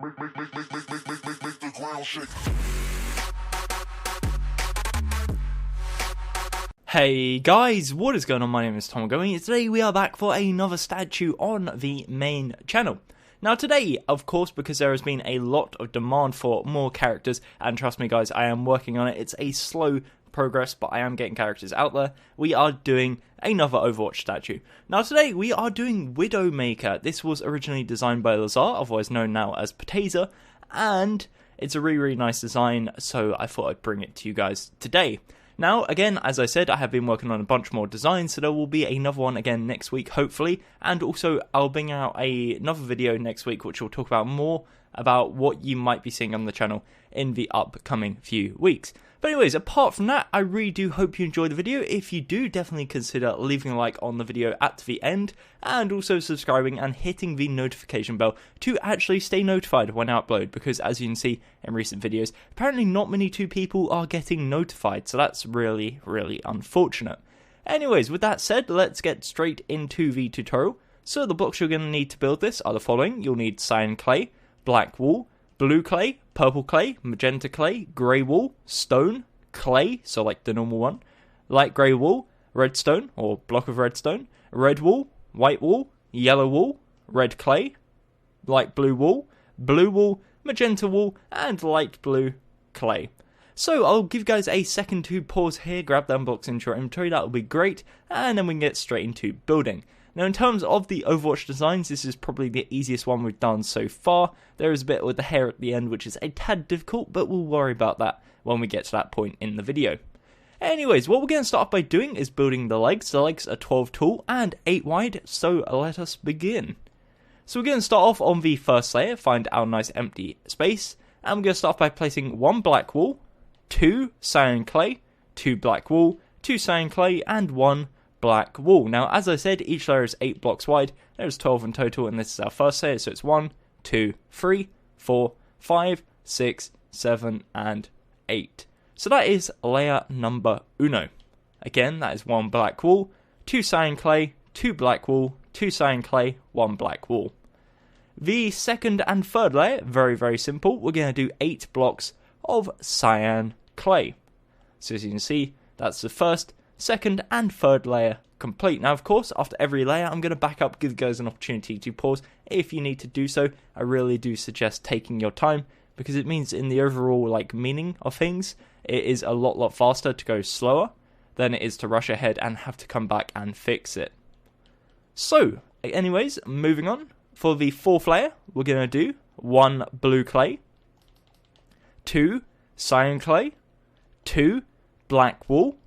the ground shake. Hey guys, what is going on? My name is Tom Gummy, and today we are back for another statue on the main channel. Now today, of course, because there has been a lot of demand for more characters, and trust me guys, I am working on it. It's a slow progress, but I am getting characters out there. We are doing another Overwatch statue. Now today we are doing Widowmaker. This was originally designed by Lazar, otherwise known now as Potazer, and it's a really nice design, so I thought I'd bring it to you guys today. Now, again, as I said, I have been working on a bunch more designs, so there will be another one again next week, hopefully, and also I'll bring out another video next week, which will talk about more about what you might be seeing on the channel in the upcoming few weeks. But anyways, apart from that, I really do hope you enjoyed the video. If you do, definitely consider leaving a like on the video at the end, and also subscribing and hitting the notification bell to actually stay notified when I upload, because as you can see in recent videos, apparently not many people are getting notified, so that's really unfortunate. Anyways, with that said, let's get straight into the tutorial. So the blocks you're going to need to build this are the following. You'll need cyan clay, black wool, blue clay, purple clay, magenta clay, grey wool, stone, clay, so like the normal one, light grey wool, redstone, or block of redstone, red wool, white wool, yellow wool, red clay, light blue wool, magenta wool, and light blue clay. So I'll give you guys a second to pause here, grab them blocks into your inventory, that will be great, and then we can get straight into building. Now in terms of the Overwatch designs, this is probably the easiest one we've done so far. There is a bit with the hair at the end which is a tad difficult, but we'll worry about that when we get to that point in the video. Anyways, what we're going to start off by doing is building the legs. The legs are 12 tall and 8 wide, so let us begin. So we're going to start off on the first layer, find our nice empty space, and we're going to start off by placing 1 black wool, 2 cyan clay, 2 black wool, 2 cyan clay, and 1 black wool. Now, as I said, each layer is 8 blocks wide. There's 12 in total, and this is our first layer, so it's 1, 2, 3, 4, 5, 6, 7, and 8. So that is layer number uno. Again, that is 1 black wool, 2 cyan clay, 2 black wool, 2 cyan clay, 1 black wool. The second and third layer, very simple. We're going to do 8 blocks of cyan clay. So as you can see, that's the first, second and third layer complete. Now of course, after every layer I'm going to back up, give you guys an opportunity to pause if you need to do so. I really do suggest taking your time, because it means in the overall meaning of things, it is a lot faster to go slower than it is to rush ahead and have to come back and fix it. So anyways, moving on. For the fourth layer, we're going to do 1 blue clay, 2 cyan clay, 2 black wool,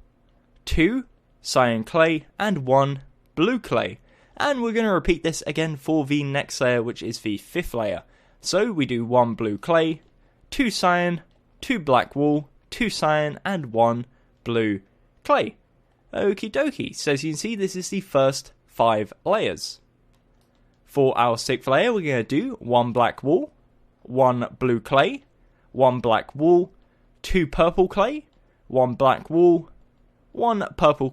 2 cyan clay, and 1 blue clay. And we're going to repeat this again for the next layer, which is the fifth layer. So we do 1 blue clay, 2 cyan, 2 black wool, 2 cyan, and 1 blue clay. Okie dokie. So as you can see, this is the first 5 layers. For our sixth layer, we're going to do 1 black wool, 1 blue clay, 1 black wool, 2 purple clay, 1 black wool, 1 purple,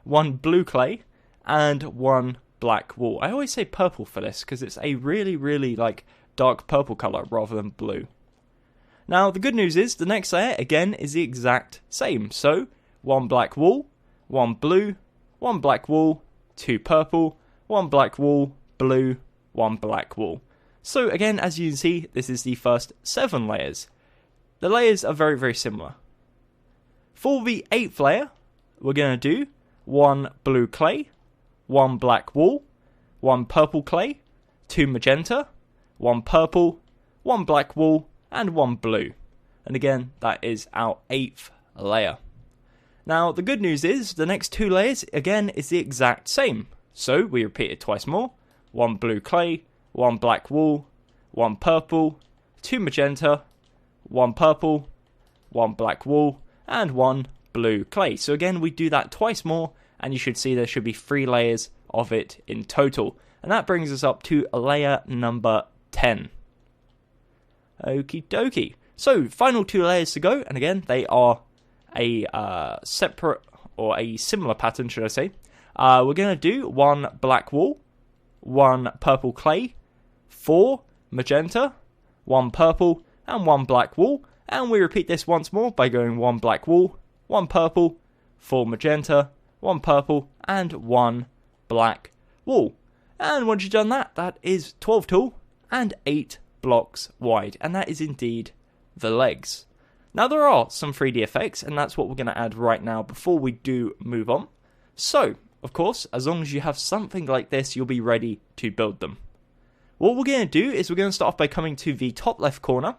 1 blue clay, and 1 black wool. I always say purple for this because it's a really dark purple color rather than blue. Now the good news is the next layer again is the exact same. So 1 black wool, 1 blue, 1 black wool, 2 purple, 1 black wool, blue, 1 black wool. So again, as you can see, this is the first 7 layers. The layers are very similar. For the 8th layer, we're going to do 1 blue clay, 1 black wool, 1 purple clay, 2 magenta, 1 purple, 1 black wool, and 1 blue. And again, that is our 8th layer. Now, the good news is the next 2 layers, again, is the exact same. So we repeat it twice more. 1 blue clay, 1 black wool, 1 purple, 2 magenta, 1 purple, 1 black wool, and 1 blue clay. So again, we do that twice more, and you should see there should be 3 layers of it in total. And that brings us up to layer number 10. Okie dokie. So, final 2 layers to go, and again, they are a separate, or a similar pattern, should I say. We're going to do 1 black wool, 1 purple clay, 4 magenta, 1 purple, and 1 black wool. And we repeat this once more by going 1 black wool, 1 purple, 4 magenta, 1 purple, and 1 black wool. And once you've done that, that is 12 tall and 8 blocks wide. And that is indeed the legs. Now there are some 3D effects, and that's what we're going to add right now before we do move on. So, of course, as long as you have something like this, you'll be ready to build them. What we're going to do is we're going to start off by coming to the top left corner,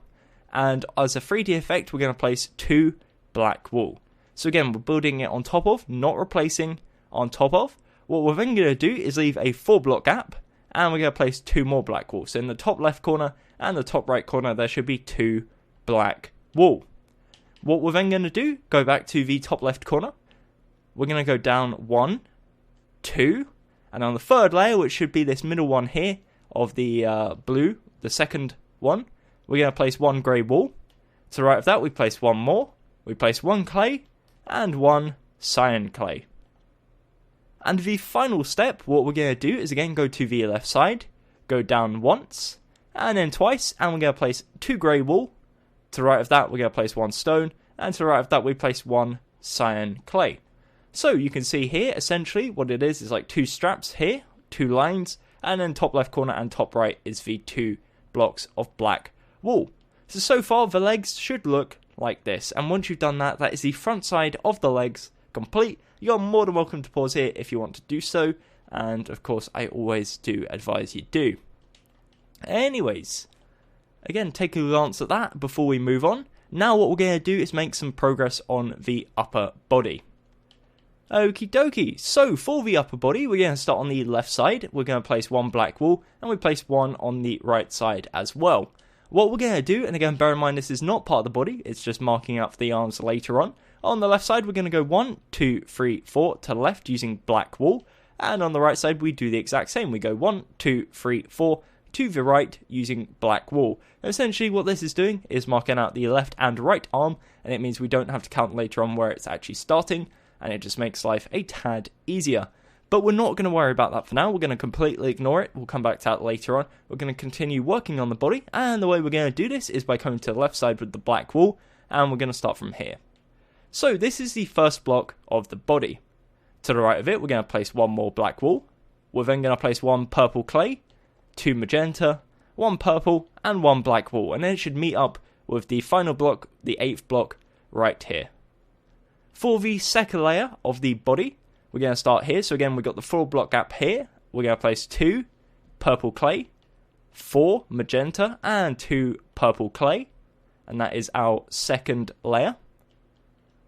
and as a 3D effect, we're going to place 2 black wool. So again, we're building it on top of, not replacing, on top of. What we're then going to do is leave a 4 block gap, and we're going to place 2 more black wool. So in the top left corner and the top right corner, there should be 2 black wool. What we're then going to do, go back to the top left corner. We're going to go down 1, 2, and on the third layer, which should be this middle one here of the blue, the second one, we're going to place 1 grey wool. To the right of that, we place 1 more. We place 1 clay and 1 cyan clay. And the final step, what we're going to do is again go to the left side, go down once, and then twice, and we're going to place 2 grey wool. To the right of that, we're going to place 1 stone, and to the right of that, we place 1 cyan clay. So you can see here, essentially, what it is like 2 straps here, 2 lines, and then top left corner and top right is the 2 blocks of black wool. So far, the legs should look like this, and once you've done that, that is the front side of the legs complete. You're more than welcome to pause here if you want to do so, and of course, I always do advise you do. Anyways, again, take a glance at that before we move on. Now what we're going to do is make some progress on the upper body. Okie dokie, so for the upper body, we're going to start on the left side. We're going to place 1 black wool, and we place 1 on the right side as well. What we're going to do, and again, bear in mind this is not part of the body, it's just marking up the arms later on. On the left side, we're going to go 1, 2, 3, 4 to the left using black wool, and on the right side, we do the exact same. We go 1, 2, 3, 4 to the right using black wool. And essentially what this is doing is marking out the left and right arm, and it means we don't have to count later on where it's actually starting, and it just makes life a tad easier. But we're not going to worry about that for now. We're going to completely ignore it. We'll come back to that later on. We're going to continue working on the body, and the way we're going to do this is by coming to the left side with the black wool, and we're going to start from here. So this is the first block of the body. To the right of it, we're going to place 1 more black wool. We're then going to place 1 purple clay, 2 magenta, 1 purple, and 1 black wool, and then it should meet up with the final block, the 8th block, right here. For the second layer of the body, we're going to start here. So again, we've got the 4 block gap here. We're going to place 2 purple clay, 4 magenta, and 2 purple clay, and that is our second layer.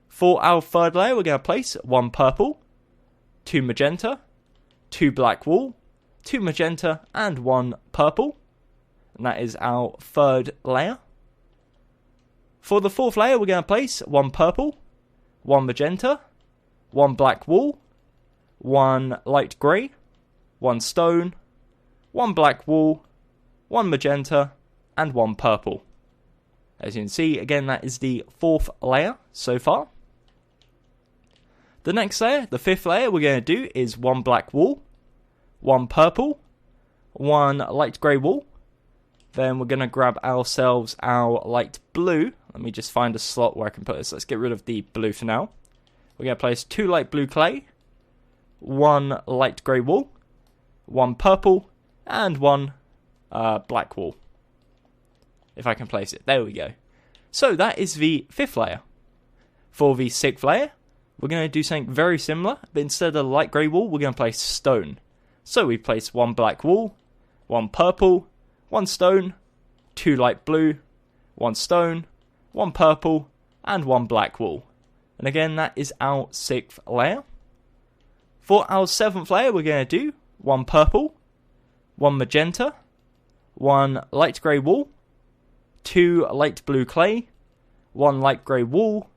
For our third layer, we're going to place 1 purple, 2 magenta, 2 black wool, 2 magenta, and 1 purple. And that is our third layer. For the fourth layer, we're going to place 1 purple, 1 magenta, 1 black wool, 1 light grey, 1 stone, 1 black wool, 1 magenta, and 1 purple. As you can see, again, that is the fourth layer so far. The next layer, the fifth layer, we're going to do is 1 black wool, 1 purple, 1 light grey wool. Then we're going to grab ourselves our light blue. Let me just find a slot where I can put this. Let's get rid of the blue for now. We're going to place 2 light blue clay, 1 light grey wool, 1 purple, and 1 black wool. If I can place it. There we go. So that is the fifth layer. For the sixth layer, we're going to do something very similar, but instead of light grey wool, we're going to place stone. So we place 1 black wool, 1 purple, 1 stone, 2 light blue, 1 stone, 1 purple, and 1 black wool. And again, that is our sixth layer. For our seventh layer, we're going to do 1 purple, 1 magenta, 1 light grey wool, 2 light blue clay, 1 light grey wool,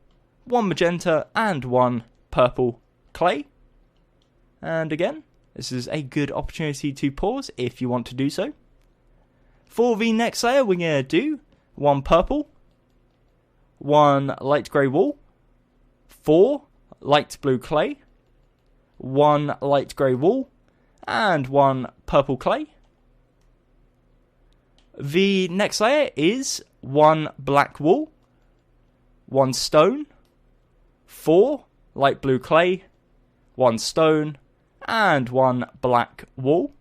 1 magenta, and 1 purple clay. And again, this is a good opportunity to pause if you want to do so. For the next layer, we're going to do 1 purple, 1 light grey wool, 4 light blue clay, 1 light grey wool, and 1 purple clay. The next layer is 1 black wool, 1 stone, 4 light blue clay, 1 stone, and 1 black wool.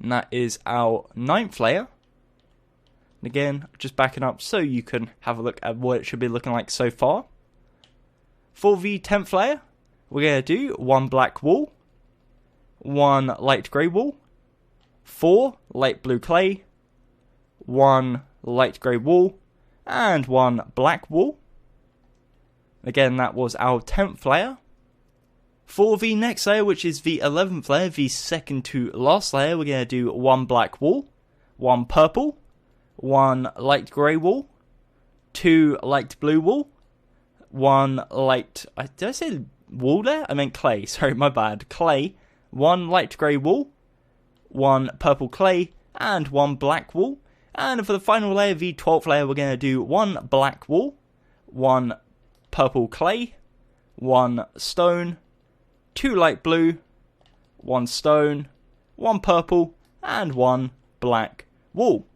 And that is our 9th layer. And again, just backing up so you can have a look at what it should be looking like so far. For the 10th layer, we're going to do 1 black wool, 1 light grey wool, 4 light blue clay, 1 light grey wool, and 1 black wool. Again, that was our 10th layer. For the next layer, which is the 11th layer, the second to last layer, we're going to do 1 black wool, 1 purple, 1 light grey wool, 2 light blue wool, 1 light... Did I say wool there? I meant clay. Sorry, my bad. Clay, 1 light grey wool, 1 purple clay, and 1 black wool. And for the final layer, the 12th layer, we're going to do 1 black wool, 1 purple clay, 1 stone, 2 light blue, 1 stone, 1 purple, and 1 black wool.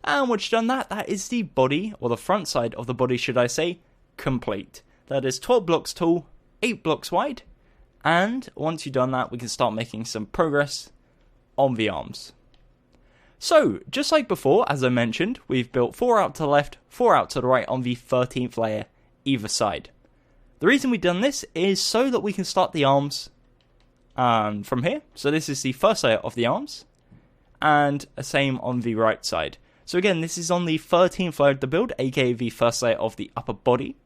And once you've done that, that is the body, or the front side of the body, should I say, complete. That is 12 blocks tall, 8 blocks wide, and once you've done that, we can start making some progress on the arms. So, just like before, as I mentioned, we've built 4 out to the left, 4 out to the right on the 13th layer either side. The reason we've done this is so that we can start the arms from here. So this is the first layer of the arms, and the same on the right side. So again, this is on the 13th layer of the build, aka the first layer of the upper body.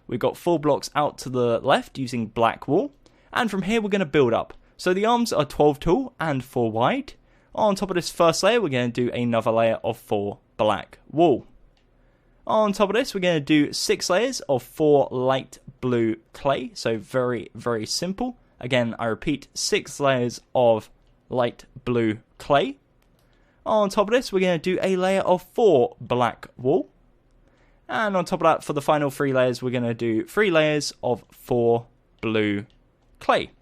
We've got 4 blocks out to the left using black wool, and from here we're going to build up. So the arms are 12 tall and 4 wide. On top of this first layer, we're going to do another layer of 4 black wool. On top of this, we're going to do 6 layers of 4 light blue clay. So very, very simple. Again, I repeat, 6 layers of light blue clay. On top of this, we're going to do a layer of 4 black wool. And on top of that, for the final 3 layers, we're going to do 3 layers of 4 blue clay.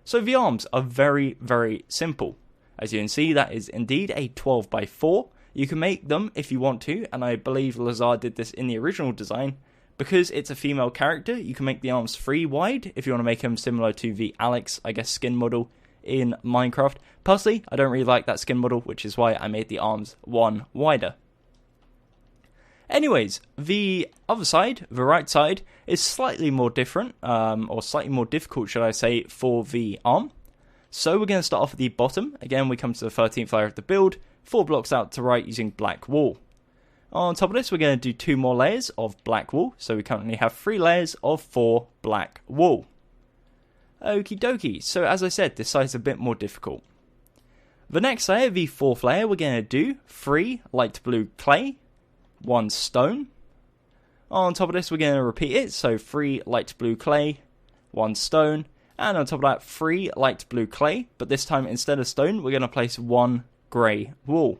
So the arms are very, very simple. As you can see, that is indeed a 12 by 4. You can make them if you want to, and I believe Lazar did this in the original design. Because it's a female character, you can make the arms 3 wide if you want to make them similar to the Alex, I guess, skin model in Minecraft. Personally, I don't really like that skin model, which is why I made the arms 1 wider. Anyways, the other side, the right side, is slightly more different, or slightly more difficult, should I say, for the arm. So we're going to start off at the bottom. Again, we come to the 13th layer of the build, 4 blocks out to right using black wool. On top of this, we're going to do 2 more layers of black wool. So we currently have 3 layers of 4 black wool. Okie dokie. So as I said, this side's a bit more difficult. The next layer, the 4th layer, we're going to do 3 light blue clay, 1 stone. On top of this, we're going to repeat it. So 3 light blue clay, 1 stone. And on top of that, 3 light blue clay, but this time instead of stone, we're going to place 1 grey wool.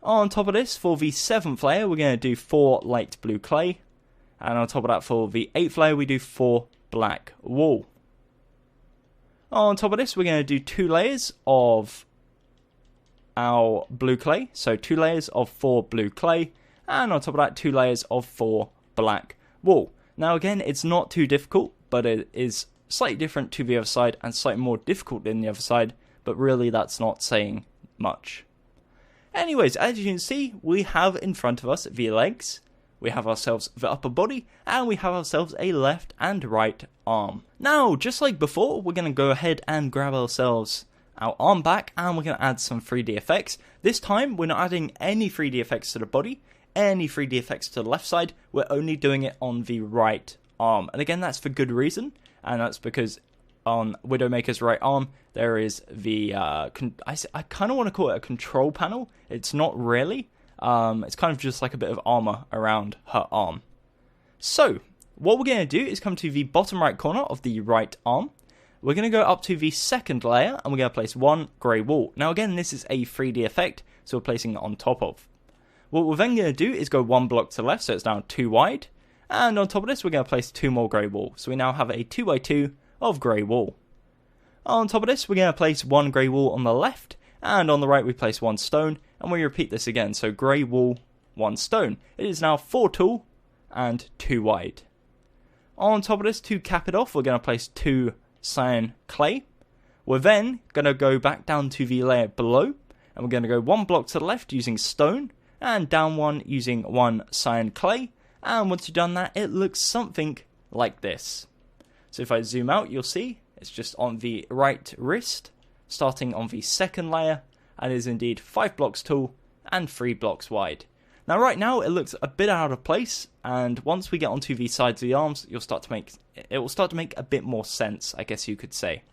On top of this, for the 7th layer, we're going to do 4 light blue clay, and on top of that, for the 8th layer, we do 4 black wool. On top of this, we're going to do 2 layers of our blue clay, so 2 layers of 4 blue clay, and on top of that, 2 layers of 4 black wool. Now again, it's not too difficult, but it is slightly different to the other side and slightly more difficult than the other side, but really that's not saying much. Anyways, as you can see, we have in front of us the legs, we have ourselves the upper body, and we have ourselves a left and right arm. Now, just like before, we're going to go ahead and grab ourselves our arm back, and we're going to add some 3D effects. This time, we're not adding any 3D effects to the body, any 3D effects to the left side, we're only doing it on the right arm. And again, that's for good reason. And that's because on Widowmaker's right arm, there is the, I kind of want to call it a control panel. It's not really. It's kind of just like a bit of armor around her arm. So, what we're going to do is come to the bottom right corner of the right arm. We're going to go up to the 2nd layer, and we're going to place 1 grey wool. Now again, this is a 3D effect, so we're placing it on top of. What we're then going to do is go 1 block to the left, so it's now 2 wide. And on top of this, we're going to place 2 more grey wool. So we now have a 2x2 of grey wool. On top of this, we're going to place 1 grey wool on the left, and on the right we place 1 stone, and we repeat this again. So grey wool, 1 stone. It is now 4 tall and 2 wide. On top of this, to cap it off, we're going to place 2 cyan clay. We're then going to go back down to the layer below, and we're going to go 1 block to the left using stone, and down 1 using 1 cyan clay. And once you've done that, it looks something like this. So if I zoom out, you'll see it's just on the right wrist, starting on the second layer, and is indeed 5 blocks tall and 3 blocks wide. Now right now it looks a bit out of place, and once we get onto the sides of the arms, it will start to make a bit more sense, I guess you could say.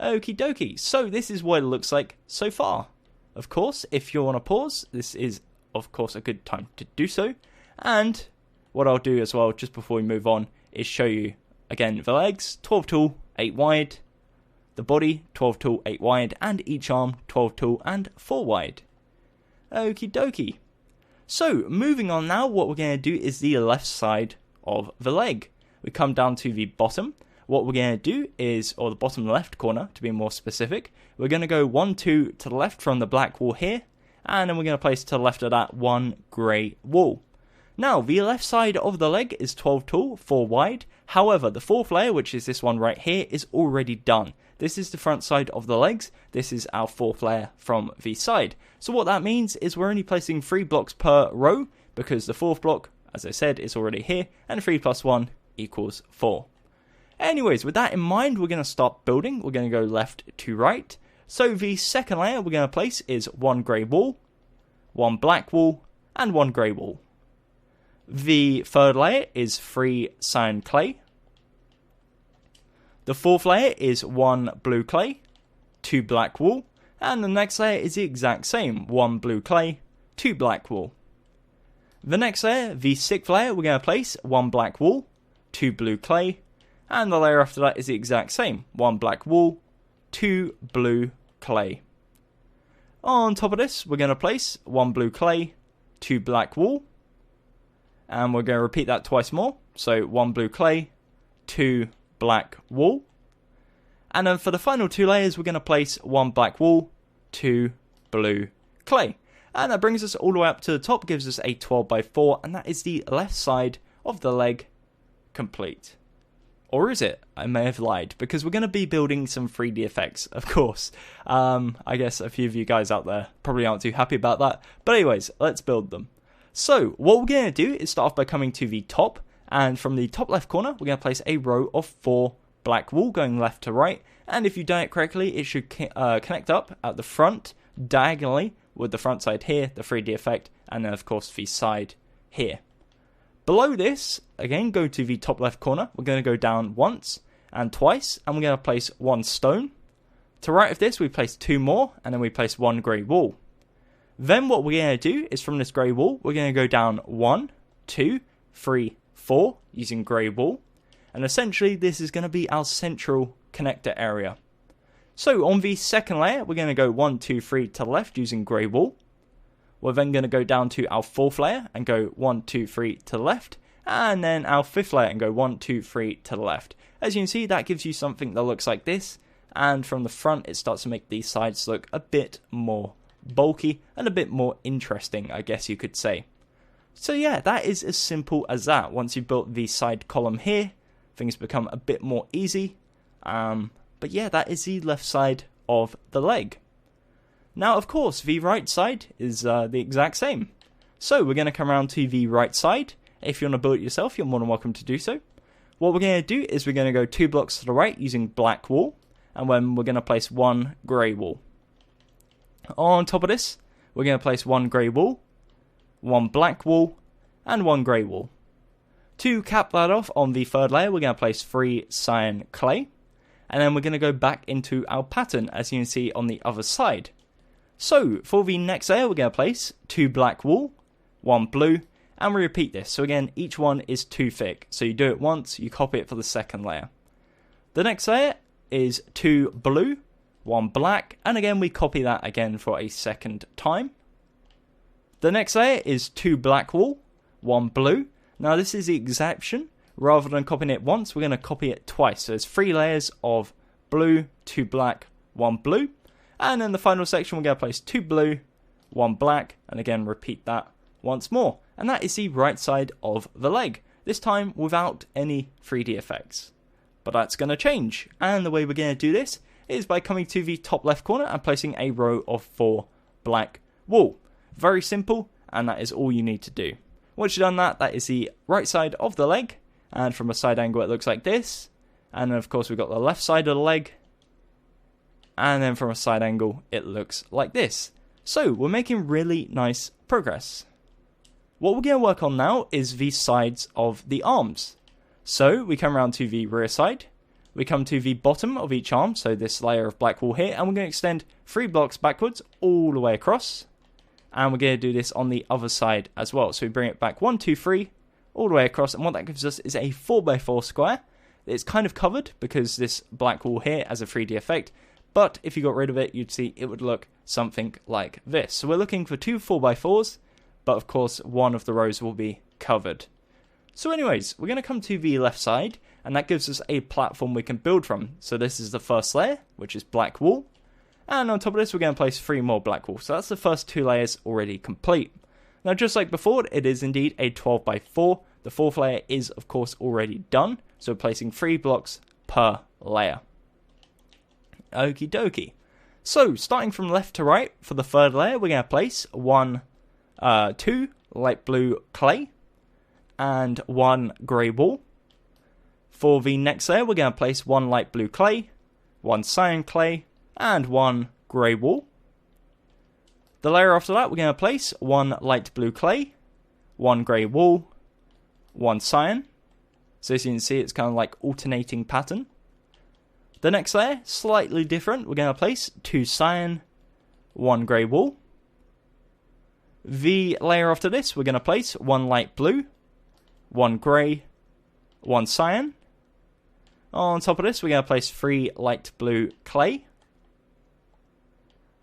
Okie dokie, so this is what it looks like so far. Of course, if you want to pause, this is of course a good time to do so. And what I'll do as well, just before we move on, is show you again the legs, 12 tall, 8 wide, the body, 12 tall, 8 wide, and each arm, 12 tall and 4 wide. Okie dokie. So, moving on now, what we're going to do is the left side of the leg. We come down to the bottom. What we're going to do is, or the bottom left corner to be more specific, we're going to go 1, 2 to the left from the black wool here, and then we're going to place to the left of that 1 grey wool. Now, the left side of the leg is 12 tall, 4 wide. However, the 4th layer, which is this one right here, is already done. This is the front side of the legs. This is our 4th layer from the side. So what that means is we're only placing 3 blocks per row, because the 4th block, as I said, is already here, and 3 plus 1 equals 4. Anyways, with that in mind, we're going to start building. We're going to go left to right. So the second layer we're going to place is 1 grey wool, 1 black wool, and 1 grey wool. The 3rd layer is 3 cyan clay. The 4th layer is 1 blue clay, 2 black wool, and the next layer is the exact same, 1 blue clay, 2 black wool. The next layer, the 6th layer, we're going to place 1 black wool, 2 blue clay, and the layer after that is the exact same, 1 black wool, 2 blue clay. On top of this, we're going to place 1 blue clay, 2 black wool, and we're going to repeat that twice more, so 1 blue clay, 2 black wool. And then for the final 2 layers, we're going to place 1 black wool, 2 blue clay. And that brings us all the way up to the top, gives us a 12 by 4, and that is the left side of the leg complete. Or is it? I may have lied, because we're going to be building some 3D effects, of course. I guess a few of you guys out there probably aren't too happy about that. But anyways, let's build them. So, what we're going to do is start off by coming to the top, and from the top left corner, we're going to place a row of 4 black wool going left to right, and if you've done it correctly, it should connect up at the front, diagonally, with the front side here, the 3D effect, and then of course the side here. Below this, again, go to the top left corner, we're going to go down once and twice, and we're going to place 1 stone. To right of this, we place 2 more, and then we place 1 grey wool. Then what we're going to do is from this grey wool, we're going to go down 1, 2, 3, 4 using grey wool. And essentially this is going to be our central connector area. So on the second layer, we're going to go 1, 2, 3 to the left using grey wool. We're then going to go down to our 4th layer and go 1, 2, 3 to the left. And then our 5th layer and go 1, 2, 3 to the left. As you can see, that gives you something that looks like this. And from the front, it starts to make these sides look a bit more bulky and a bit more interesting, I guess you could say. So yeah, that is as simple as that. Once you've built the side column here, things become a bit more easy. But yeah, that is the left side of the leg. Now, of course, the right side is the exact same. So we're going to come around to the right side. If you want to build it yourself, you're more than welcome to do so. What we're going to do is we're going to go 2 blocks to the right using black wool. And then we're going to place 1 grey wool. On top of this, we're going to place 1 grey wool, 1 black wool, and 1 grey wool. To cap that off on the 3rd layer, we're going to place 3 cyan clay. And then we're going to go back into our pattern, as you can see on the other side. So, for the next layer, we're going to place 2 black wool, 1 blue, and we repeat this. So again, each one is 2 thick. So you do it once, you copy it for the second layer. The next layer is 2 blue, 1 black, and again we copy that again for a second time. The next layer is 2 black wool, 1 blue. Now this is the exception. Rather than copying it once, we're going to copy it twice. So there's 3 layers of blue, 2 black, 1 blue. And in the final section, we're going to place 2 blue, 1 black, and again repeat that once more. And that is the right side of the leg, this time without any 3D effects. But that's going to change, and the way we're going to do this is by coming to the top left corner and placing a row of 4 black wool. Very simple, and that is all you need to do. Once you've done that, that is the right side of the leg, and from a side angle it looks like this. And then of course we've got the left side of the leg, and then from a side angle it looks like this. So we're making really nice progress. What we're going to work on now is the sides of the arms. So we come around to the rear side, we come to the bottom of each arm, so this layer of black wool here, and we're going to extend 3 blocks backwards all the way across. And we're going to do this on the other side as well. So we bring it back 1, 2, 3, all the way across, and what that gives us is a 4x4 square. It's kind of covered because this black wool here has a 3D effect, but if you got rid of it, you'd see it would look something like this. So we're looking for 2 4x4s, but of course one of the rows will be covered. So anyways, we're going to come to the left side, and that gives us a platform we can build from. So this is the first layer, which is black wool. And on top of this, we're going to place 3 more black wool. So that's the first 2 layers already complete. Now, just like before, it is indeed a 12x4. The 4th layer is, of course, already done. So we're placing 3 blocks per layer. Okie dokie. So, starting from left to right, for the 3rd layer, we're going to place 2 light blue clay and 1 grey wool. For the next layer, we're going to place 1 light blue clay, 1 cyan clay, and 1 grey wool. The layer after that, we're going to place 1 light blue clay, 1 grey wool, 1 cyan. So as you can see, it's kind of like alternating pattern. The next layer, slightly different. We're going to place 2 cyan, 1 grey wool. The layer after this, we're going to place 1 light blue, 1 grey, 1 cyan. On top of this, we're going to place 3 light blue clay.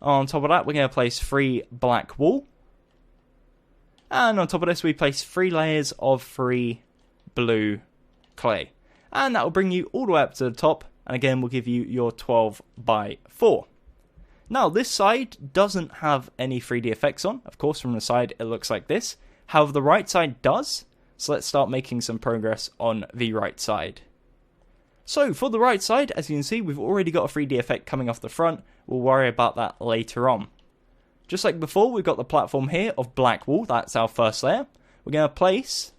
On top of that, we're going to place 3 black wool. And on top of this, we place 3 layers of 3 blue clay. And that will bring you all the way up to the top. And again, we'll give you your 12x4. Now, this side doesn't have any 3D effects on. Of course, from the side, it looks like this. However, the right side does. So let's start making some progress on the right side. So for the right side, as you can see, we've already got a 3D effect coming off the front. We'll worry about that later on. Just like before, we've got the platform here of black wool. That's our first layer. We're going to place,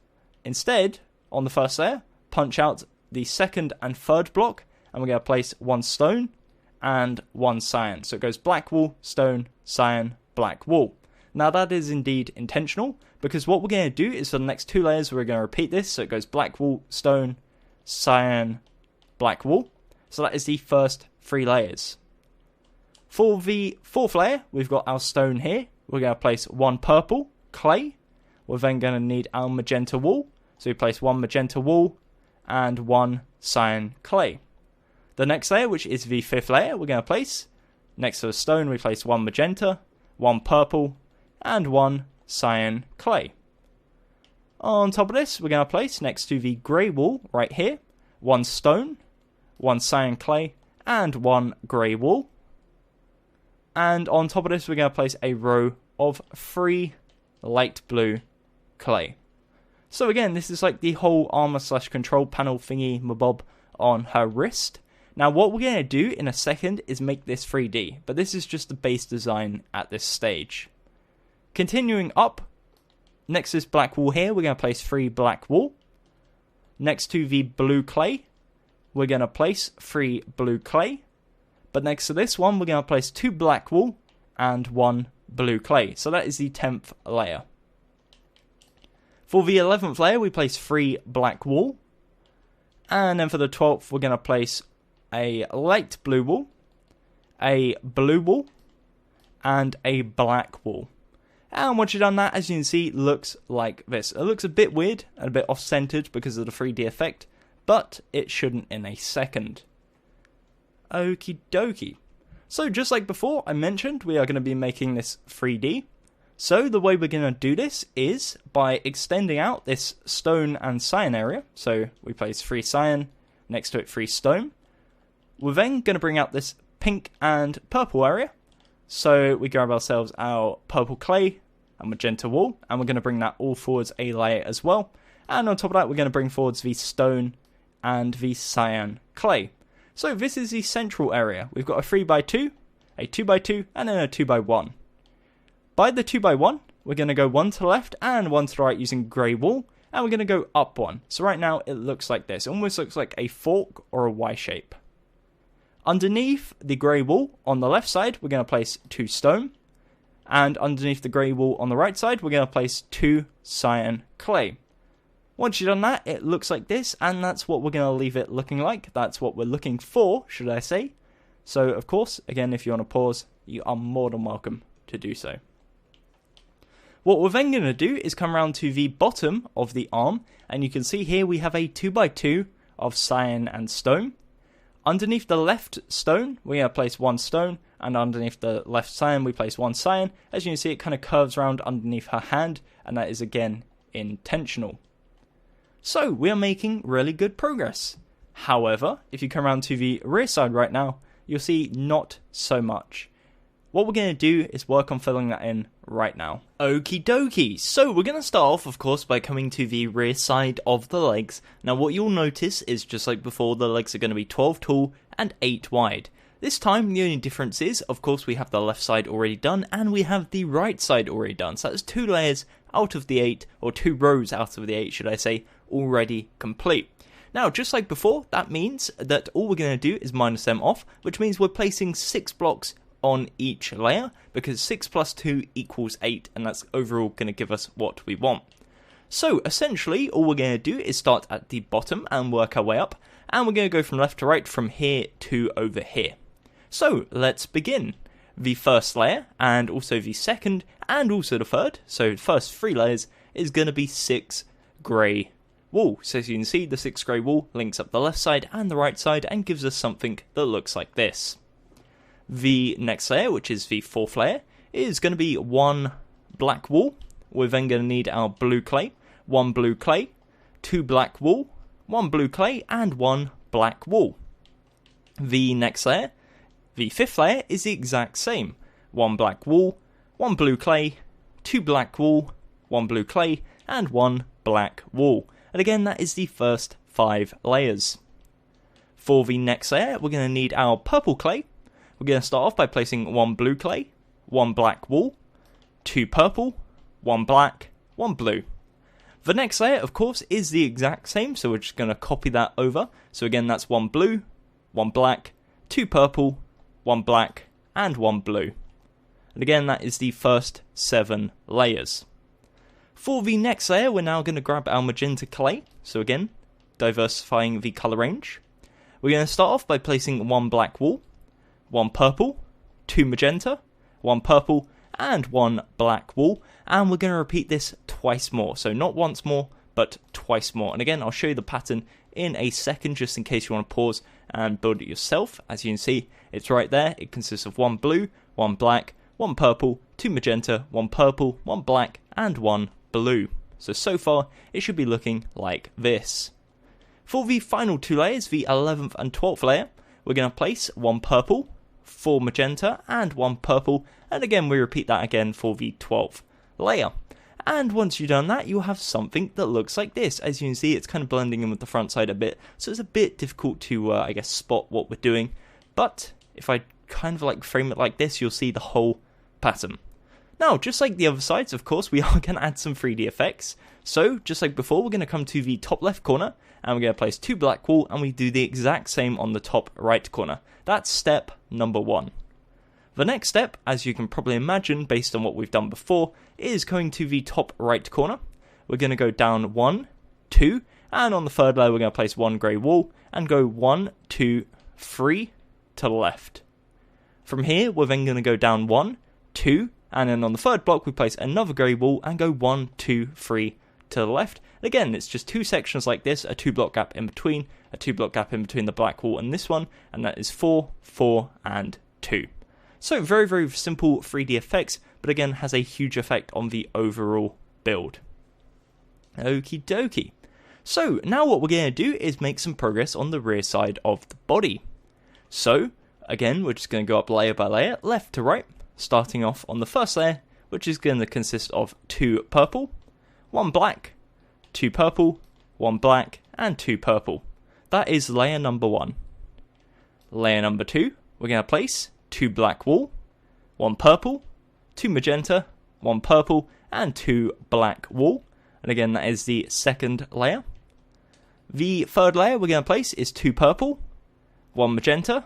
instead, on the first layer, punch out the 2nd and 3rd block. And we're going to place 1 stone and 1 cyan. So it goes black wool, stone, cyan, black wool. Now that is indeed intentional, because what we're going to do is for the next 2 layers, we're going to repeat this. So it goes black wool, stone, cyan, black wool. So that is the first 3 layers. For the 4th layer, we've got our stone here. We're going to place 1 purple clay. We're then going to need our magenta wool. So we place 1 magenta wool and 1 cyan clay. The next layer, which is the 5th layer, we're going to place, next to the stone, we place 1 magenta, 1 purple, and 1 cyan clay. On top of this, we're going to place, next to the grey wool, right here, 1 stone, 1 cyan clay, and 1 grey wool. And on top of this, we're going to place a row of 3 light blue clay. So again, this is like the whole armor/control panel thingy mabob on her wrist. Now what we're going to do in a second is make this 3D, but this is just the base design at this stage. Continuing up, next to this black wool here, we're going to place 3 black wool. Next to the blue clay, we're going to place 3 blue clay. But next to this one, we're going to place 2 black wool and 1 blue clay. So that is the 10th layer. For the 11th layer, we place 3 black wool. And then for the 12th, we're going to place a light blue wool, a blue wool, and a black wool. And once you've done that, as you can see, looks like this. It looks a bit weird and a bit off-centered because of the 3D effect, but it shouldn't in a second. Okie dokie. So just like before, I mentioned we are going to be making this 3D. So the way we're going to do this is by extending out this stone and cyan area. So we place 3 cyan, next to it 3 stone. We're then going to bring out this pink and purple area. So we grab ourselves our purple clay and magenta wool, and we're going to bring that all forwards a layer as well. And on top of that, we're going to bring forwards the stone and the cyan clay. So this is the central area. We've got a 3x2, a 2x2, and then a 2x1. By the 2x1, we're going to go one to the left and one to the right using grey wool, and we're going to go up one. So right now it looks like this. It almost looks like a fork or a Y shape. Underneath the grey wool on the left side, we're going to place 2 stone. And underneath the grey wool on the right side, we're going to place 2 cyan clay. Once you've done that, it looks like this, and that's what we're going to leave it looking like. That's what we're looking for, should I say. So, of course, again, if you want to pause, you are more than welcome to do so. What we're then going to do is come around to the bottom of the arm, and you can see here we have a 2x2 of cyan and stone. Underneath the left stone, we're going to place 1 stone, and underneath the left cyan, we place 1 cyan. As you can see, it kind of curves around underneath her hand, and that is, again, intentional. So, we are making really good progress. However, if you come around to the rear side right now, you'll see not so much. What we're going to do is work on filling that in right now. Okie dokie, so we're going to start off, of course, by coming to the rear side of the legs. Now what you'll notice is, just like before, the legs are going to be 12 tall and 8 wide. This time, the only difference is, of course, we have the left side already done, and we have the right side already done. So that's 2 layers out of the 8, or 2 rows out of the 8, should I say, already complete. Now, just like before, that means that all we're going to do is minus them off, which means we're placing 6 blocks on each layer, because 6 plus 2 equals 8, and that's overall going to give us what we want. So, essentially, all we're going to do is start at the bottom and work our way up, and we're going to go from left to right, from here to over here. So, let's begin. The first layer, and also the second, and also the third, so the first 3 layers, is going to be 6 grey wool. So as you can see, the 6 grey wool links up the left side and the right side, and gives us something that looks like this. The next layer, which is the 4th layer, is going to be 1 black wool. We're then going to need our blue clay, 1 blue clay, 2 black wool, 1 blue clay, and 1 black wool. The next layer, the 5th layer, is the exact same. 1 black wool, 1 blue clay, 2 black wool, 1 blue clay, and 1 black wool. And again, that is the first 5 layers. For the next layer, we're going to need our purple clay. We're going to start off by placing 1 blue clay, 1 black wool, 2 purple, 1 black, 1 blue. The next layer, of course, is the exact same, so we're just going to copy that over. So again, that's 1 blue, 1 black, 2 purple, 1 black, and 1 blue. And again, that is the first 7 layers. For the next layer, we're now going to grab our magenta clay. So again, diversifying the colour range. We're going to start off by placing 1 black wool, 1 purple, 2 magenta, 1 purple, and 1 black wool. And we're going to repeat this twice more. So not once more, but twice more. And again, I'll show you the pattern in a second, just in case you want to pause and build it yourself. As you can see, it's right there. It consists of 1 blue, 1 black, 1 purple, 2 magenta, 1 purple, 1 black, and 1 blue. So far, it should be looking like this. For the final 2 layers, the 11th and 12th layer, we're going to place 1 purple, 4 magenta, and 1 purple, and again we repeat that again for the 12th layer. And once you've done that, you'll have something that looks like this. As you can see, it's kind of blending in with the front side a bit, so it's a bit difficult to, I guess, spot what we're doing. But if I kind of like frame it like this, you'll see the whole pattern. Now, just like the other sides, of course, we are going to add some 3D effects. So, just like before, we're going to come to the top left corner, and we're going to place 2 black wool, and we do the exact same on the top right corner. That's step number 1. The next step, as you can probably imagine based on what we've done before, is going to the top right corner. We're going to go down 1, 2, and on the 3rd layer we're going to place 1 grey wool, and go 1, 2, 3 to the left. From here, we're then going to go down 1, 2, and then on the 3rd block we place another grey wool, and go 1, 2, 3 to the left. And again, it's just 2 sections like this, a 2 block gap in between, a 2 block gap in between the black wool and this one, and that is 4, 4, and 2. So very, very simple 3D effects, but again has a huge effect on the overall build. Okie dokie. So now what we're going to do is make some progress on the rear side of the body. So again, we're just going to go up layer by layer, left to right. starting off on the first layer, which is going to consist of 2 purple, 1 black, 2 purple, 1 black, and 2 purple. That is layer number 1. Layer number 2, we're going to place 2 black wool, 1 purple, 2 magenta, 1 purple, and 2 black wool. And again, that is the second layer. The third layer we're going to place is 2 purple, 1 magenta,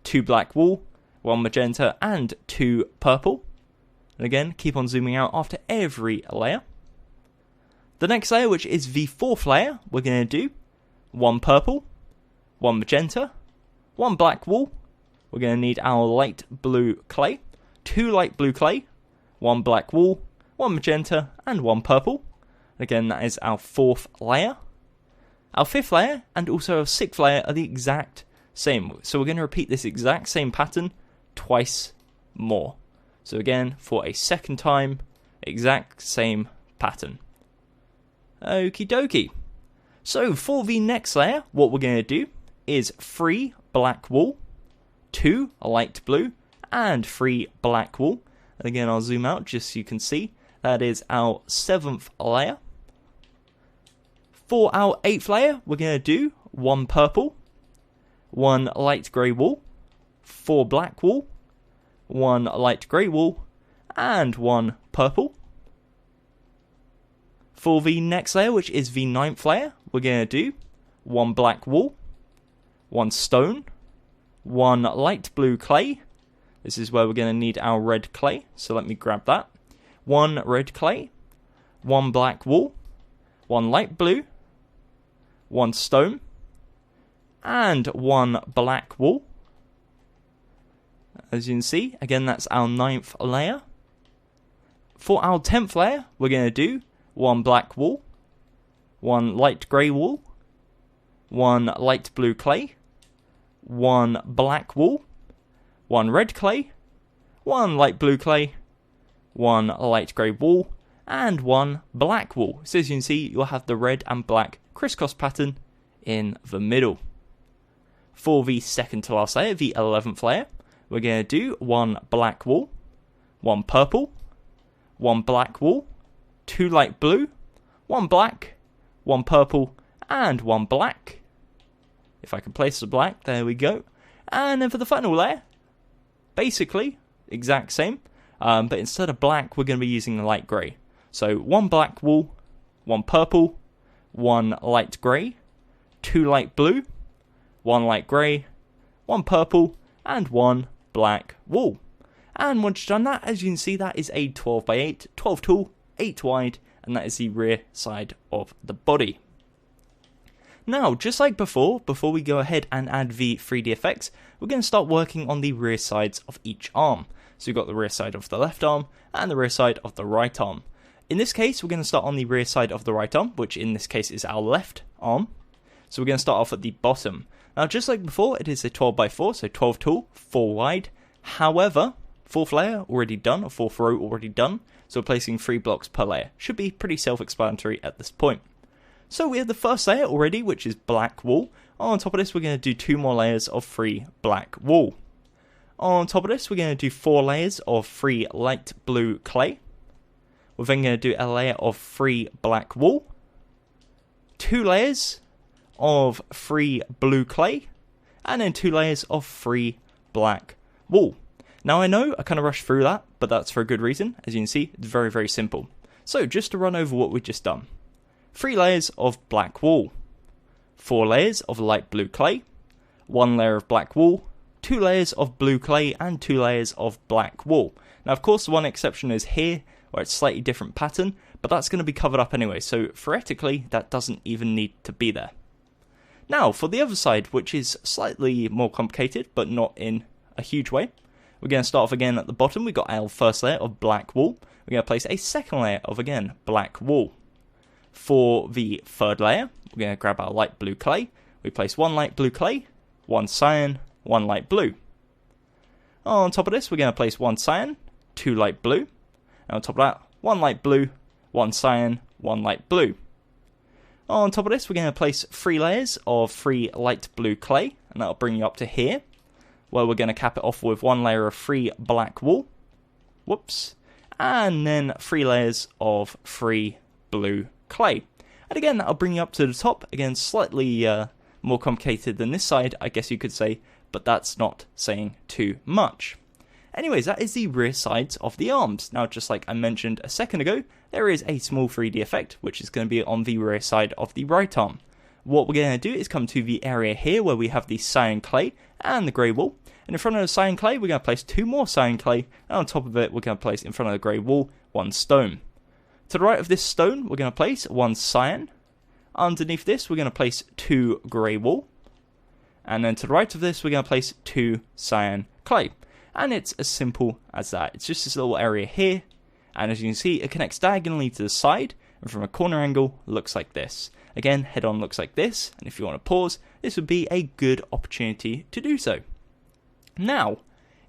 2 black wool, 1 magenta, and 2 purple. And again, keep on zooming out after every layer. The next layer, which is the fourth layer, we're going to do 1 purple, 1 magenta, 1 black wool. We're going to need our light blue clay, 2 light blue clay, 1 black wool, 1 magenta, and 1 purple. Again, that is our fourth layer. Our fifth layer and also our sixth layer are the exact same. So we're going to repeat this exact same pattern twice more. So again, for a second time, exact same pattern. Okie dokie. So for the next layer, what we're going to do is 3 black wool, 2 light blue, and 3 black wool. And again, I'll zoom out just so you can see. That is our 7th layer. For our 8th layer, we're going to do 1 purple, 1 light grey wool, 4 black wool, 1 light grey wool, and 1 purple. For the next layer, which is the 9th layer, we're going to do 1 black wool, 1 stone, 1 light blue clay. This is where we're going to need our red clay, so let me grab that. 1 red clay, 1 black wool, 1 light blue, 1 stone, and 1 black wool. As you can see, again, that's our 9th layer. For our 10th layer, we're going to do 1 black wool, 1 light grey wool, 1 light blue clay, 1 black wool, 1 red clay, 1 light blue clay, 1 light grey wool, and 1 black wool. So as you can see, you'll have the red and black crisscross pattern in the middle. For the second to last layer, the 11th layer, we're going to do 1 black wool, 1 purple, 1 black wool, 2 light blue, 1 black, 1 purple, and 1 black. If I can place the black, there we go. And then for the final layer, basically, exact same, but instead of black, we're going to be using light grey. So 1 black wool, 1 purple, 1 light grey, 2 light blue, 1 light grey, 1 purple, and 1 black wool. And once you've done that, as you can see, that is a 12x8, 12 tall, 8 wide, and that is the rear side of the body. Now, just like before we go ahead and add the 3D effects, we're going to start working on the rear sides of each arm. So we've got the rear side of the left arm and the rear side of the right arm. In this case, we're going to start on the rear side of the right arm, which in this case is our left arm. So we're going to start off at the bottom. Now, just like before, it is a 12x4, so 12 tall, 4 wide. However, 4th layer already done, or 4th row already done, so we're placing 3 blocks per layer. Should be pretty self-explanatory at this point. So we have the first layer already, which is black wool. On top of this, we're going to do 2 more layers of 3 black wool. On top of this, we're going to do 4 layers of 3 light blue clay. We're then going to do a layer of 3 black wool, 2 layers of 3 blue clay, and then 2 layers of 3 black wool. Now I know I kind of rushed through that, but that's for a good reason. As you can see, it's very, very simple. So just to run over what we've just done. 3 layers of black wool, 4 layers of light blue clay, 1 layer of black wool, 2 layers of blue clay, and 2 layers of black wool. Now of course the one exception is here, where it's slightly different pattern, but that's going to be covered up anyway, so theoretically that doesn't even need to be there. Now for the other side, which is slightly more complicated, but not in a huge way, we're going to start off again at the bottom. We've got our first layer of black wool. We're going to place a second layer of, again, black wool. For the third layer, we're going to grab our light blue clay. We place 1 light blue clay, 1 cyan, 1 light blue. On top of this, we're going to place 1 cyan, 2 light blue. And on top of that, 1 light blue, 1 cyan, 1 light blue. On top of this, we're going to place 3 layers of 3 light blue clay, and that'll bring you up to here, where we're going to cap it off with 1 layer of 3 black wool, Whoops. And then 3 layers of free blue clay. And again, that'll bring you up to the top. Again, slightly more complicated than this side, I guess you could say, but that's not saying too much. Anyways, that is the rear sides of the arms. Now, just like I mentioned a second ago, there is a small 3D effect, which is going to be on the rear side of the right arm. What we're going to do is come to the area here where we have the cyan clay and the grey wool. And in front of the cyan clay, we're going to place 2 more cyan clay. And on top of it, we're going to place in front of the grey wool 1 stone. To the right of this stone, we're going to place 1 cyan. Underneath this, we're going to place 2 grey wool. And then to the right of this, we're going to place 2 cyan clay. And it's as simple as that. It's just this little area here. And as you can see, it connects diagonally to the side. And from a corner angle, looks like this. Again, head on looks like this. And if you want to pause, this would be a good opportunity to do so. Now,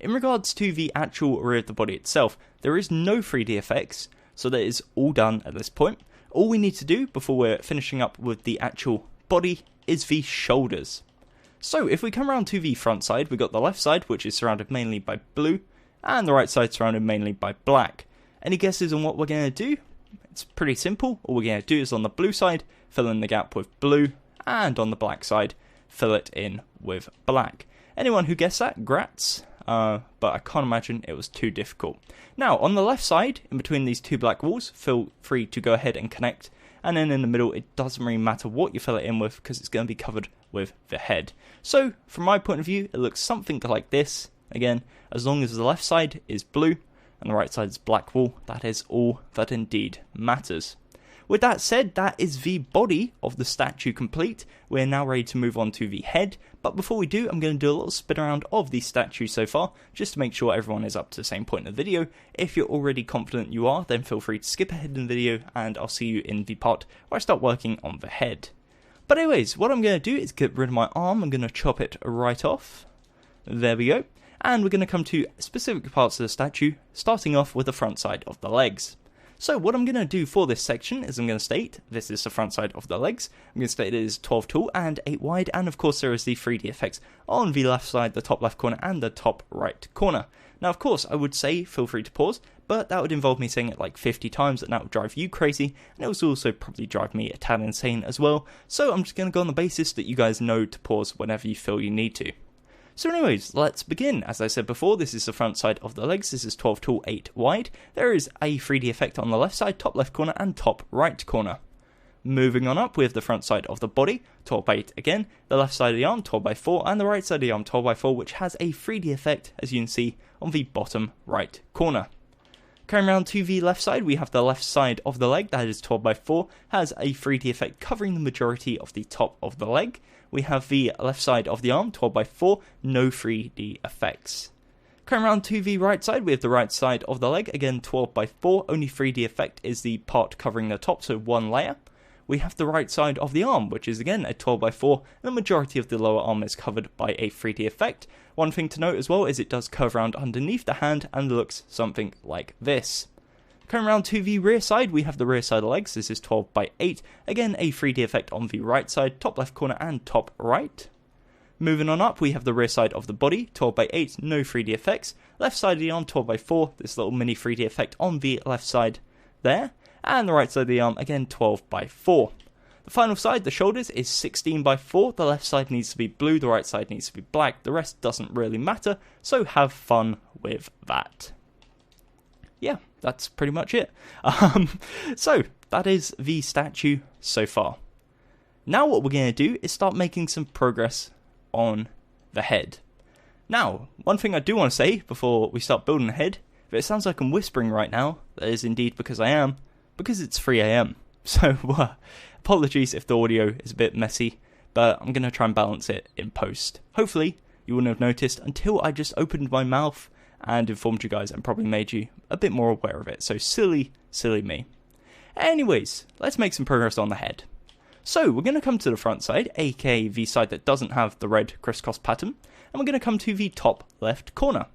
in regards to the actual rear of the body itself, there is no 3D effects. So that is all done at this point. All we need to do before we're finishing up with the actual body is the shoulders. So if we come around to the front side, we've got the left side, which is surrounded mainly by blue, and the right side surrounded mainly by black. Any guesses on what we're going to do? It's pretty simple. All we're going to do is on the blue side, fill in the gap with blue, and on the black side, fill it in with black. Anyone who guessed that, grats, but I can't imagine it was too difficult. Now, on the left side, in between these 2 black walls, feel free to go ahead and connect. And then in the middle, it doesn't really matter what you fill it in with, because it's going to be covered with the head. So, from my point of view, it looks something like this. Again, as long as the left side is blue, and the right side is black wool, that is all that indeed matters. With that said, that is the body of the statue complete. We're now ready to move on to the head, but before we do, I'm going to do a little spin around of the statue so far, just to make sure everyone is up to the same point in the video. If you're already confident you are, then feel free to skip ahead in the video, and I'll see you in the part where I start working on the head. But anyways, what I'm going to do is get rid of my arm. I'm going to chop it right off. There we go. And we're going to come to specific parts of the statue, starting off with the front side of the legs. So what I'm going to do for this section is I'm going to state, this is the front side of the legs, I'm going to state it is 12 tall and 8 wide, and of course there is the 3D effects on the left side, the top left corner, and the top right corner. Now of course I would say feel free to pause, but that would involve me saying it like 50 times, and that would drive you crazy, and it would also probably drive me a tad insane as well, so I'm just going to go on the basis that you guys know to pause whenever you feel you need to. So anyways, let's begin. As I said before, this is the front side of the legs. This is 12 tall, 8 wide. There is a 3D effect on the left side, top left corner, and top right corner. Moving on up, we have the front side of the body, 12 by 8 again. The left side of the arm, 12 by 4, and the right side of the arm, 12 by 4, which has a 3D effect, as you can see, on the bottom right corner. Coming around to the left side, we have the left side of the leg, that is 12 by 4, has a 3D effect covering the majority of the top of the leg. We have the left side of the arm, 12 by 4, no 3D effects. Coming around to the right side, we have the right side of the leg, again 12 by 4, only 3D effect is the part covering the top, so 1 layer. We have the right side of the arm, which is again a 12 by 4, and the majority of the lower arm is covered by a 3D effect. One thing to note as well is it does curve around underneath the hand and looks something like this. Coming around to the rear side, we have the rear side of the legs. This is 12 by 8. Again, a 3D effect on the right side, top left corner and top right. Moving on up, we have the rear side of the body, 12 by 8, no 3D effects. Left side of the arm, 12 by 4, this little mini 3D effect on the left side there. And the right side of the arm, again 12 by 4. The final side, the shoulders, is 16 by 4. The left side needs to be blue, the right side needs to be black. The rest doesn't really matter, so have fun with that. Yeah, that's pretty much it. So, that is the statue so far. Now what we're going to do is start making some progress on the head. Now, one thing I do want to say before we start building the head, if it sounds like I'm whispering right now, that is indeed because I am, because it's 3 AM. So, apologies if the audio is a bit messy, but I'm going to try and balance it in post. Hopefully, you wouldn't have noticed until I just opened my mouth and informed you guys and probably made you a bit more aware of it. So silly me. Anyways, let's make some progress on the head. So we're going to come to the front side, aka the side that doesn't have the red crisscross pattern, and we're going to come to the top left corner.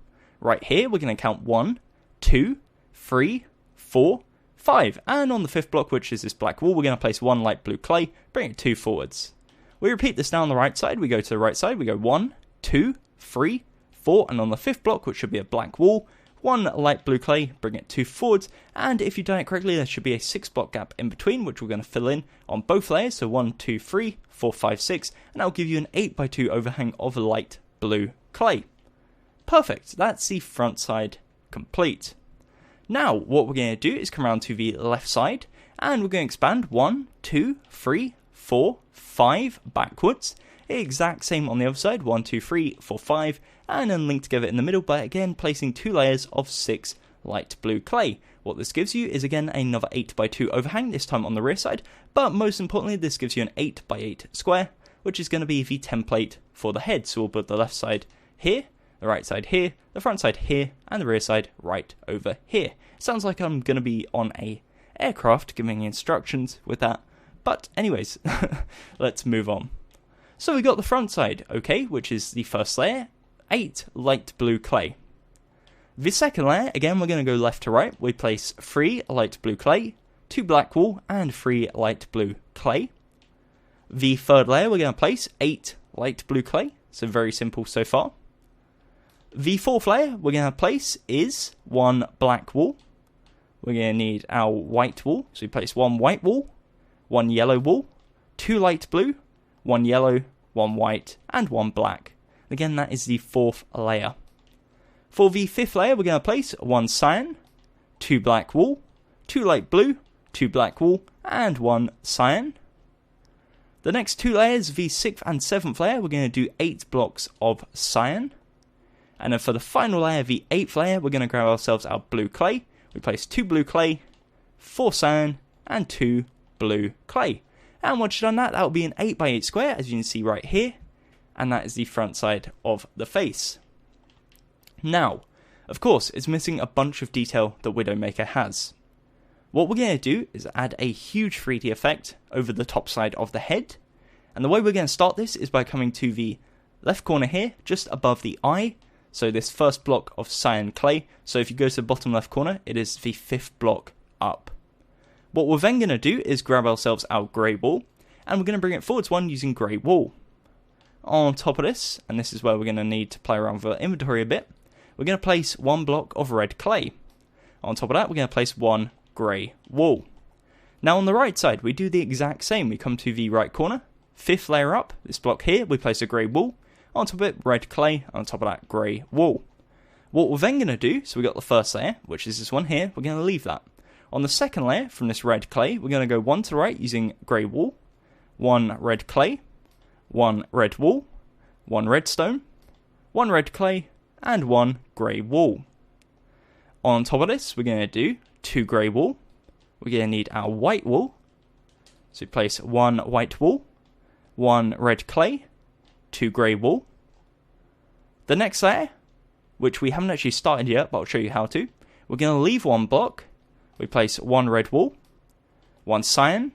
Right here, we're going to count 1, 2, 3, 4, 5, and on the 5th block, which is this black wool, we're going to place 1 light blue clay, bring it 2 forwards. We repeat this now on the right side, we go to the right side, we go 1, 2, 3, 4, and on the 5th block, which should be a black wool, 1 light blue clay, bring it 2 forwards, and if you've done it correctly, there should be a 6 block gap in between, which we're going to fill in on both layers, so 1, 2, 3, 4, 5, 6, and that will give you an 8x2 overhang of light blue clay. Perfect, that's the front side complete. Now, what we're going to do is come around to the left side, and we're going to expand 1, 2, 3, 4, 5 backwards. Exact same on the other side, 1, 2, 3, 4, 5, and then link together in the middle by again placing 2 layers of 6 light blue clay. What this gives you is again another 8x2 overhang, this time on the rear side, but most importantly this gives you an 8x8 square, which is going to be the template for the head. So we'll put the left side here, the right side here, the front side here, and the rear side right over here. Sounds like I'm going to be on a aircraft giving instructions with that, but anyways, let's move on. So we got the front side, okay, which is the first layer, 8 light blue clay. The second layer, again we're going to go left to right, we place 3 light blue clay, 2 black wool, and 3 light blue clay. The third layer we're going to place 8 light blue clay, so very simple so far. The fourth layer we're going to place is 1 black wool. We're going to need our white wool, so we place 1 white wool, 1 yellow wool, 2 light blue, 1 yellow, 1 white, and 1 black. Again, that is the fourth layer. For the fifth layer, we're going to place 1 cyan, 2 black wool, 2 light blue, 2 black wool, and 1 cyan. The next 2 layers, the 6th and 7th layer, we're going to do 8 blocks of cyan. And then for the final layer, the 8th layer, we're going to grab ourselves our blue clay. We place 2 blue clay, 4 cyan, and 2 blue clay. And once you've done that, that will be an 8x8 square, as you can see right here. And that is the front side of the face. Now, of course, it's missing a bunch of detail that Widowmaker has. What we're going to do is add a huge 3D effect over the top side of the head. And the way we're going to start this is by coming to the left corner here, just above the eye. So this first block of cyan clay. So if you go to the bottom left corner, it is the 5th block up. What we're then going to do is grab ourselves our grey wool, and we're going to bring it forwards 1 using grey wool. On top of this, and this is where we're going to need to play around with our inventory a bit, we're going to place 1 block of red clay. On top of that, we're going to place 1 grey wool. Now on the right side, we do the exact same. We come to the right corner, 5th layer up, this block here, we place a grey wool. On top of it, red clay, on top of that, grey wool. What we're then going to do, so we got the first layer, which is this one here, we're going to leave that. On the second layer, from this red clay, we're going to go 1 to the right using grey wool, 1 red clay, 1 red wool, 1 redstone, 1 red clay, and 1 grey wool. On top of this, we're going to do 2 grey wool. We're going to need our white wool. So we place 1 white wool, 1 red clay, 2 grey wool. The next layer, which we haven't actually started yet, but I'll show you how to, we're going to leave 1 block. We place 1 red wool, 1 cyan,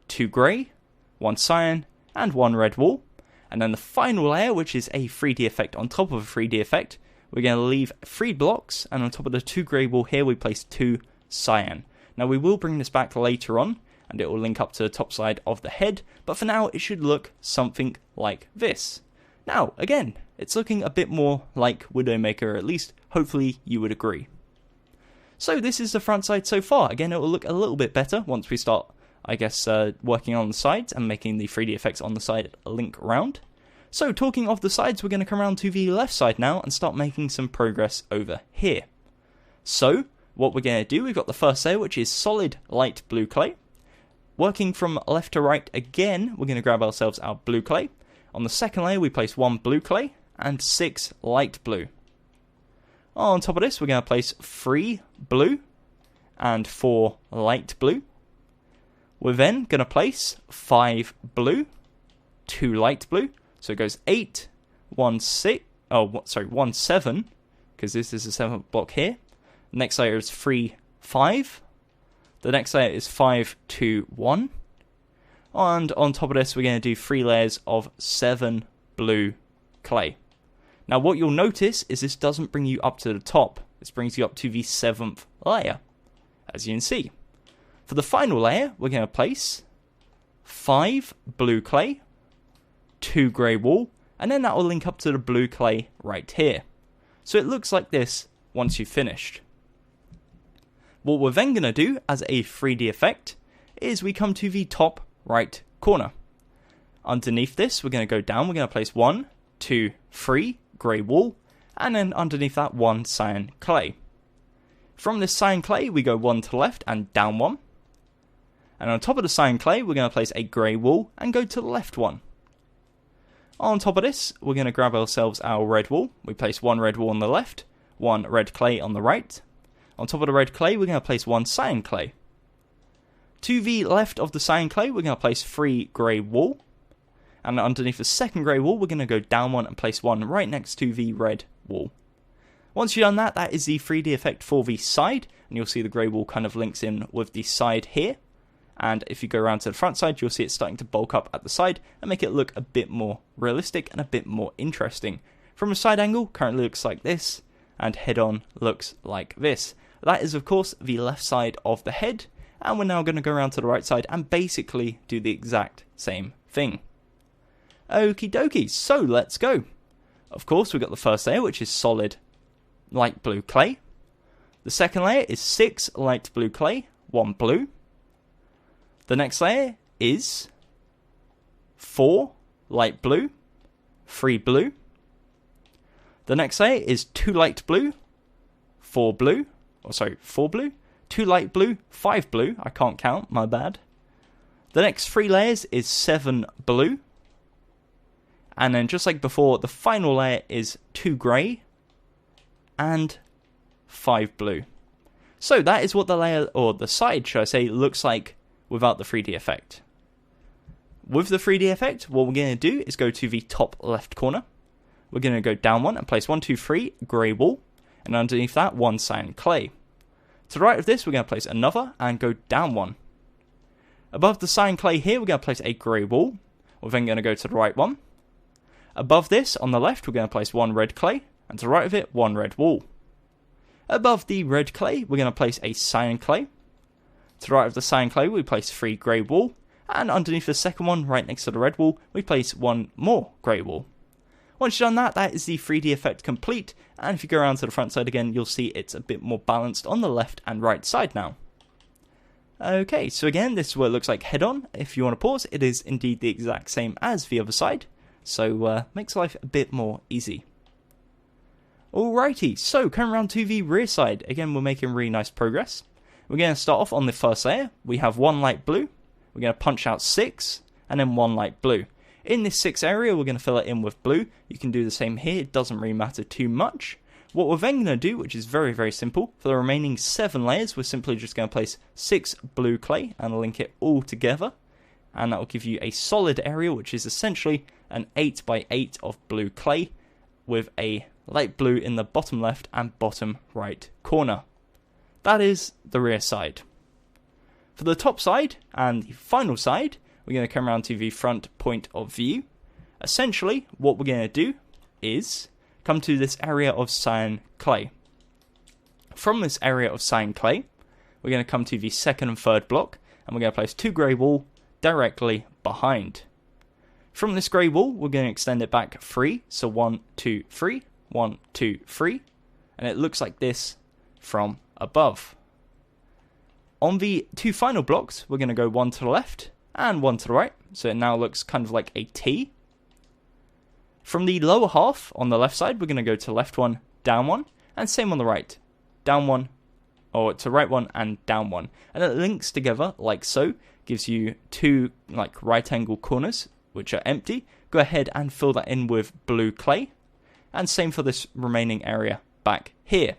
2 grey, 1 cyan, and 1 red wool. And then the final layer, which is a 3D effect on top of a 3D effect, we're going to leave 3 blocks, and on top of the 2 grey wool here, we place 2 cyan. Now we will bring this back later on, and it will link up to the top side of the head, but for now it should look something like this. Now, again, it's looking a bit more like Widowmaker, at least hopefully you would agree. So this is the front side so far. Again, it will look a little bit better once we start, I guess, working on the sides and making the 3D effects on the side link around. So talking of the sides, we're going to come around to the left side now and start making some progress over here. So what we're going to do, we've got the first layer, which is solid light blue clay. Working from left to right again, we're going to grab ourselves our blue clay. On the second layer, we place 1 blue clay and 6 light blue. On top of this, we're going to place 3 blue and 4 light blue. We're then going to place 5 blue, 2 light blue. So it goes 8, 1, 6, 1, 7, because this is the 7th block here. Next layer is 3, 5. The next layer is 5, 2, 1. And on top of this, we're going to do 3 layers of 7 blue clay. Now what you'll notice is this doesn't bring you up to the top. This brings you up to the 7th layer, as you can see. For the final layer, we're going to place 5 blue clay, 2 grey wool, and then that will link up to the blue clay right here. So it looks like this once you've finished. What we're then going to do as a 3D effect is we come to the top right corner. Underneath this, we're going to go down. We're going to place 1, 2, 3 grey wool, and then underneath that 1 cyan clay. From this cyan clay, we go 1 to the left and down 1. And on top of the cyan clay, we're going to place a grey wool and go to the left 1. On top of this, we're going to grab ourselves our red wool. We place 1 red wool on the left, 1 red clay on the right. On top of the red clay, we're going to place 1 cyan clay. To the left of the cyan clay, we're going to place 3 grey wool. And underneath the second grey wool, we're going to go down 1 and place 1 right next to the red wool. Once you've done that, that is the 3D effect for the side. And you'll see the grey wool kind of links in with the side here. And if you go around to the front side, you'll see it's starting to bulk up at the side and make it look a bit more realistic and a bit more interesting. From a side angle, currently looks like this, and head on looks like this. That is, of course, the left side of the head, and we're now going to go around to the right side and basically do the exact same thing. Okie dokie, so let's go. Of course, we've got the first layer, which is solid light blue clay. The second layer is 6 light blue clay, 1 blue. The next layer is 4 light blue, 3 blue. The next layer is 2 light blue, 4 blue, 2 light blue, 5 blue, I can't count, my bad. The next 3 layers is 7 blue. And then just like before, the final layer is 2 grey and 5 blue. So that is what the layer, or the side, should I say, looks like without the 3D effect. With the 3D effect, what we're going to do is go to the top left corner. We're going to go down 1 and place 1, 2, 3 grey wool, and underneath that 1 cyan clay. To the right of this, we're going to place another and go down 1. Above the cyan clay here, we're going to place a grey wool. We're then going to go to the right one. Above this, on the left, we're going to place 1 red clay, and to the right of it, 1 red wool. Above the red clay, we're going to place a cyan clay. To the right of the cyan clay, we place 3 grey wool, and underneath the second one, right next to the red wool, we place 1 more grey wool. Once you've done that, that is the 3D effect complete, and if you go around to the front side again, you'll see it's a bit more balanced on the left and right side now. Okay, so again, this is what it looks like head on. If you want to pause, it is indeed the exact same as the other side, so makes life a bit more easy. Alrighty, so coming around to the rear side, again we're making really nice progress. We're going to start off on the first layer. We have 1 light blue, we're going to punch out 6, and then 1 light blue. In this 6 area, we're going to fill it in with blue. You can do the same here, it doesn't really matter too much. What we're then going to do, which is very, very simple, for the remaining 7 layers, we're simply just going to place 6 blue clay and link it all together. And that will give you a solid area, which is essentially an 8 by 8 of blue clay with a light blue in the bottom left and bottom right corner. That is the rear side. For the top side and the final side, we're going to come around to the front point of view. Essentially, what we're going to do is come to this area of cyan clay. From this area of cyan clay, we're going to come to the second and third block, and we're going to place 2 grey wool directly behind. From this grey wool, we're going to extend it back 3, so 1, 2, 3, 1, 2, 3, and it looks like this from above. On the 2 final blocks, we're going to go 1 to the left and 1 to the right, so it now looks kind of like a T. From the lower half on the left side, we're going to go to left 1, down 1, and same on the right, down 1, or to right 1 and down 1, and it links together like so, gives you 2 like right angle corners which are empty. Go ahead and fill that in with blue clay, and same for this remaining area back here.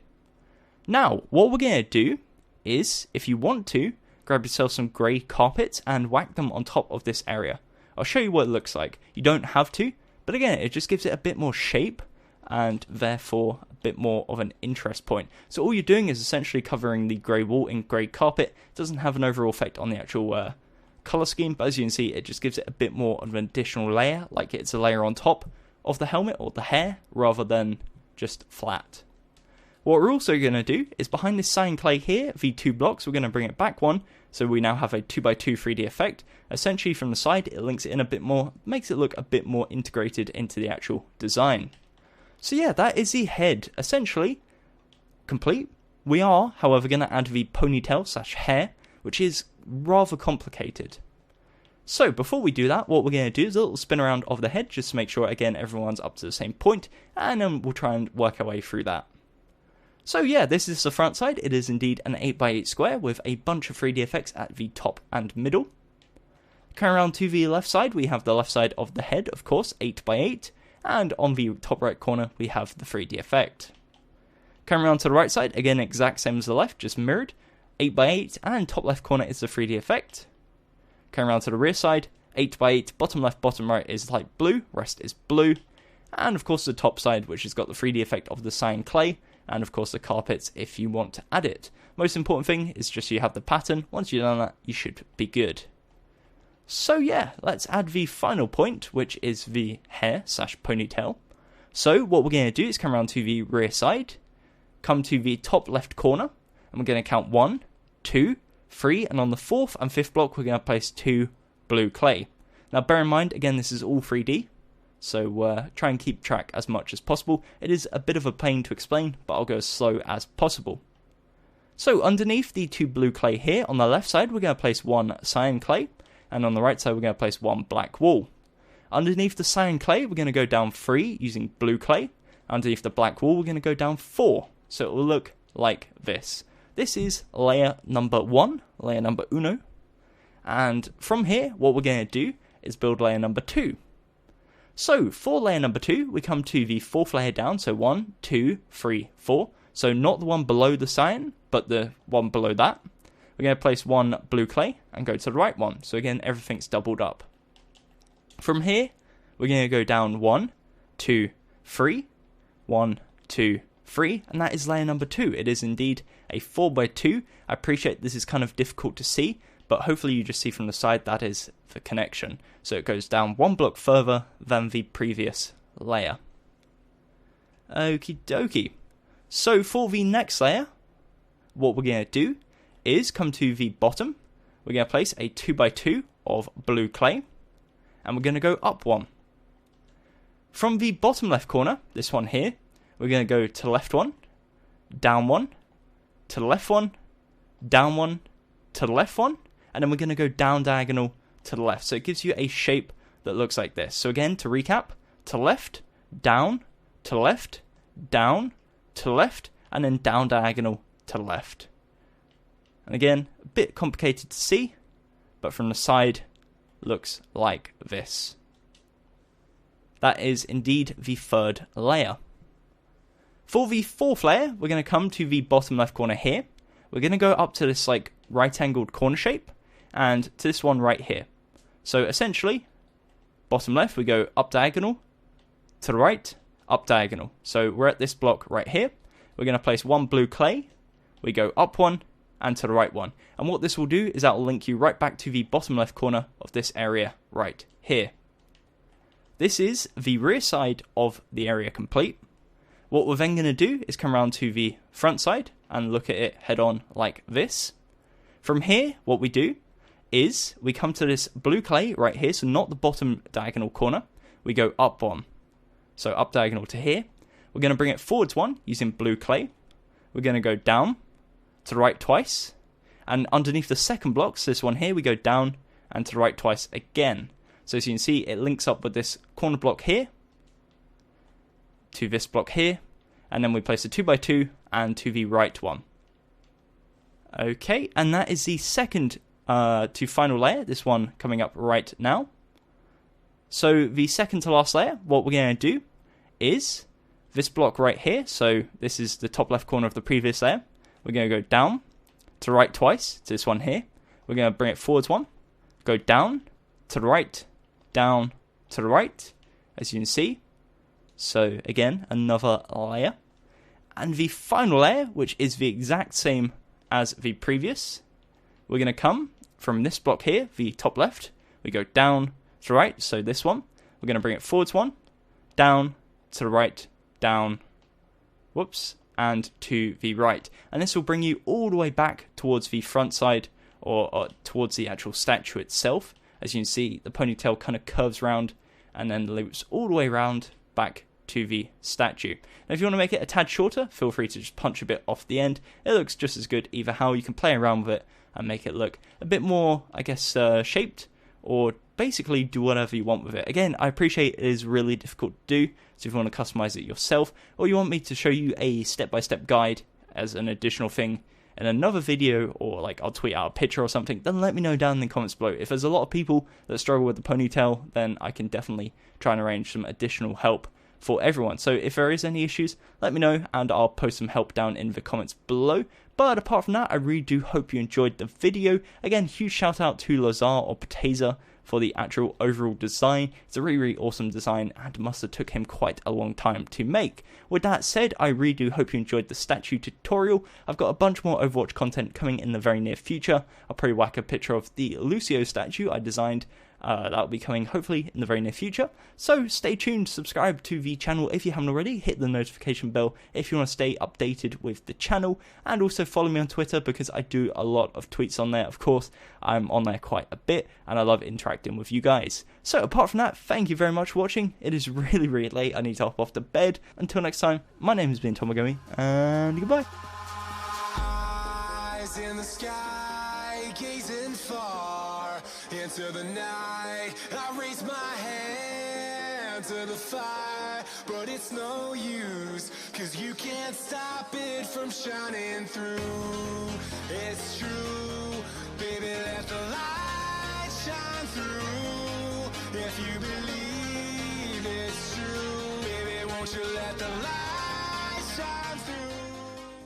Now, what we're going to do is, if you want to, grab yourself some grey carpets and whack them on top of this area. I'll show you what it looks like. You don't have to, but again, it just gives it a bit more shape and therefore a bit more of an interest point. So all you're doing is essentially covering the grey wool in grey carpet. It doesn't have an overall effect on the actual colour scheme, but as you can see, it just gives it a bit more of an additional layer, like it's a layer on top of the helmet or the hair, rather than just flat. What we're also going to do is behind this cyan clay here, the 2 blocks, we're going to bring it back 1, so we now have a 2x2 3D effect. Essentially from the side, it links it in a bit more, makes it look a bit more integrated into the actual design. So yeah, that is the head. Essentially, complete. We are, however, going to add the ponytail / hair, which is rather complicated. So before we do that, what we're going to do is a little spin around of the head, just to make sure, again, everyone's up to the same point, and then we'll try and work our way through that. So yeah, this is the front side. It is indeed an 8x8 square with a bunch of 3D effects at the top and middle. Coming around to the left side, we have the left side of the head, of course, 8x8, and on the top right corner, we have the 3D effect. Coming around to the right side, again, exact same as the left, just mirrored, 8x8, and top left corner is the 3D effect. Coming around to the rear side, 8x8, bottom left, bottom right is light blue, rest is blue. And of course the top side, which has got the 3D effect of the cyan clay, and of course the carpets if you want to add it. Most important thing is just you have the pattern. Once you've done that, you should be good. So yeah, let's add the final point, which is the hair / ponytail. So what we're going to do is come around to the rear side, come to the top left corner, and we're going to count 1, 2, 3, and on the 4th and 5th block we're going to place 2 blue clay. Now bear in mind, again, this is all 3D, so try and keep track as much as possible. It is a bit of a pain to explain, but I'll go as slow as possible. So underneath the 2 blue clay here, on the left side we're going to place 1 cyan clay, and on the right side we're going to place 1 black wool. Underneath the cyan clay we're going to go down 3 using blue clay. Underneath the black wool we're going to go down 4, so it will look like this. This is layer number 1, layer number uno, and from here what we're going to do is build layer number 2. So for layer number 2 we come to the 4th layer down, so 1, 2, 3, 4, so not the one below the cyan, but the one below that. We're going to place 1 blue clay and go to the right one, so again everything's doubled up. From here we're going to go down 1, 2, 3, 1, 2, 3, and that is layer number 2. It is indeed a 4x2. I appreciate this is kind of difficult to see, but hopefully you just see from the side that is the connection. So it goes down 1 block further than the previous layer. Okie dokie. So for the next layer, what we're going to do is come to the bottom. We're going to place a 2x2 of blue clay, and we're going to go up 1. From the bottom left corner, this one here, we're going to go to the left 1, down 1, to the left 1, down 1, to the left 1, and then we're going to go down diagonal to the left. So it gives you a shape that looks like this. So again, to recap, to left, down, to left, down, to left, and then down diagonal to the left. And again, a bit complicated to see, but from the side, looks like this. That is indeed the 3rd layer. For the 4th layer, we're going to come to the bottom left corner here. We're going to go up to this like right-angled corner shape, and to this one right here. So essentially, bottom left, we go up diagonal, to the right, up diagonal. So we're at this block right here. We're going to place 1 blue clay, we go up 1, and to the right 1. And what this will do is that will link you right back to the bottom left corner of this area right here. This is the rear side of the area complete. What we're then going to do is come around to the front side and look at it head on like this. From here, what we do is we come to this blue clay right here, so not the bottom diagonal corner. We go up 1. So up diagonal to here. We're going to bring it forwards 1 using blue clay. We're going to go down to the right twice. And underneath the second block, so this one here, we go down and to the right twice again. So as you can see, it links up with this corner block here to this block here, and then we place a 2x2 and to the right one. Okay, and that is the second to final layer, this one coming up right now. So the second to last layer, what we're going to do is this block right here, so this is the top left corner of the previous layer. We're going to go down to the right twice to this one here. We're going to bring it forwards 1, go down to the right, down to the right, as you can see. So again, another layer. And the final layer, which is the exact same as the previous, we're going to come from this block here, the top left. We go down to the right, so this one. We're going to bring it forwards 1, down to the right, down, whoops, and to the right. And this will bring you all the way back towards the front side, or towards the actual statue itself. As you can see, the ponytail kind of curves round and then loops all the way around back to the statue. Now if you want to make it a tad shorter, feel free to just punch a bit off the end. It looks just as good either how. You can play around with it and make it look a bit more, I guess, shaped, or basically do whatever you want with it. Again, I appreciate it is really difficult to do, so if you want to customize it yourself, or you want me to show you a step-by-step guide as an additional thing in another video, or like I'll tweet out a picture or something, then let me know down in the comments below. If there's a lot of people that struggle with the ponytail, then I can definitely try and arrange some additional help for everyone. So if there is any issues, let me know and I'll post some help down in the comments below. But apart from that, I really do hope you enjoyed the video. Again, huge shout out to Lazar or Potazer for the actual overall design. It's a really awesome design and must have took him quite a long time to make. With that said, I really do hope you enjoyed the statue tutorial. I've got a bunch more Overwatch content coming in the very near future. I'll probably whack a picture of the Lucio statue I designed. That'll be coming hopefully in the very near future. So stay tuned, subscribe to the channel if you haven't already, hit the notification bell if you want to stay updated with the channel, and also follow me on Twitter because I do a lot of tweets on there. Of course, I'm on there quite a bit and I love interacting with you guys. So apart from that, thank you very much for watching. It is really late, I need to hop off to bed. Until next time, my name has been Gummy, and goodbye. Eyes in the sky, gazing far into the night, I raise my hand to the fire, but it's no use, cause you can't stop it from shining through. It's true, baby, let the light shine through. If you believe it's true, baby, won't you let the light